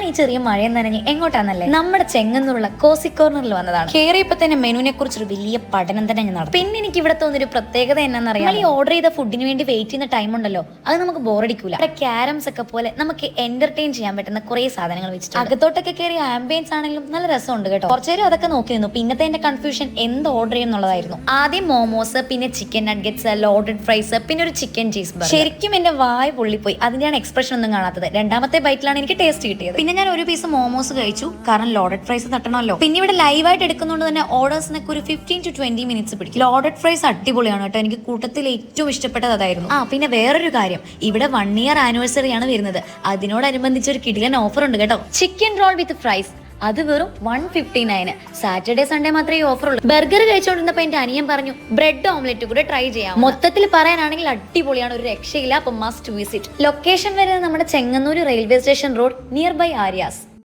ഈ ചെറിയ മഴയും നനഞ്ഞ് എങ്ങോട്ടാന്നല്ലേ നമ്മുടെ ചെങ്ങന്നുള്ള കോസി കോർണറിൽ വന്നതാണ്. കയറിയപ്പോ തന്നെ മെനുവിനെ കുറിച്ചൊരു വലിയ പഠനം തന്നെ ഞാൻ നടത്തി. പിന്നെ എനിക്ക് ഇവിടെ തോന്നിയൊരു പ്രത്യേകത എന്നാന്നറിയാം, ഈ ഓർഡർ ചെയ്ത ഫുഡിന് വേണ്ടി വെയിറ്റ് ചെയ്യുന്ന ടൈം ഉണ്ടല്ലോ, അത് നമുക്ക് ബോറടിക്കൂല. അവിടെ ക്യാരംസ് ഒക്കെ പോലെ നമുക്ക് എന്റർടൈൻ ചെയ്യാൻ പറ്റുന്ന കുറെ സാധനങ്ങൾ വെച്ചിട്ട് അകത്തോട്ടൊക്കെ കയറി ആംബിയൻസ് ആണെങ്കിലും നല്ല രസമുണ്ട് കേട്ടോ. കുറച്ചേരം അതൊക്കെ നോക്കി നിന്നു. പിന്നത്തെ എന്റെ കൺഫ്യൂഷൻ എന്ത് ഓർഡർ ചെയ്യുന്നുള്ളതായിരുന്നു. ആദ്യം മോമോസ്, പിന്നെ ചിക്കൻ നഗറ്റ്സ്, ലോഡഡ് ഫ്രൈസ്, പിന്നെ ഒരു ചിക്കൻ ചീസ് ബർഗർ. ശരിക്കും എന്റെ വായ പൊള്ളിപ്പോയി. അതിന്റെയാണ് എക്സ്പ്രഷൻ ഒന്നും കാണാത്തത്. രണ്ടാമത്തെ ബൈറ്റിലാണ് എനിക്ക് ടേസ്റ്റ് കിട്ടിയത്. പിന്നെ ഞാൻ ഒരു പീസ് മോമോസ് കഴിച്ചു, കാരണം ലോഡഡ് ഫ്രൈസ് തട്ടണമല്ലോ. പിന്നെ ഇവിടെ ലൈവായിട്ട് എടുക്കുന്നതുകൊണ്ട് തന്നെ ഓർഡേഴ്സിനൊക്കെ ഒരു 15 to 20 മിനിറ്റ്സ് പിടിക്കും. ലോഡഡ് ഫ്രൈസ് അടിപൊളിയാണ് കേട്ടോ. എനിക്ക് കൂട്ടത്തിൽ ഏറ്റവും ഇഷ്ടപ്പെട്ടത് അതായിരുന്നു. പിന്നെ വേറൊരു കാര്യം, ഇവിടെ 1 year ആനിവേഴ്സറി ആണ് വരുന്നത്. അതിനോടനുബന്ധിച്ച് ഒരു കിടിലൻ ഓഫർ ഉണ്ട് കേട്ടോ. ചിക്കൻ റോൾ വിത്ത് ഫ്രൈസ്, അത് വെറും 159. സാറ്റർഡേ സൺഡേ മാത്രമേ ഈ ഓഫർ ഉള്ളൂ. ബർഗർ കഴിച്ചുകൊണ്ടിരുന്നപ്പോ എന്റെ അനിയൻ പറഞ്ഞു ബ്രെഡ് ഓംലെറ്റ് കൂടെ ട്രൈ ചെയ്യാം. മൊത്തത്തിൽ പറയാനാണെങ്കിൽ അടിപൊളിയാണ്, ഒരു രക്ഷയില്ല. അപ്പൊ മസ്റ്റ് വിസിറ്റ്. ലൊക്കേഷൻ വരുന്നത് നമ്മുടെ Chengannur railway station road, near by Aryas.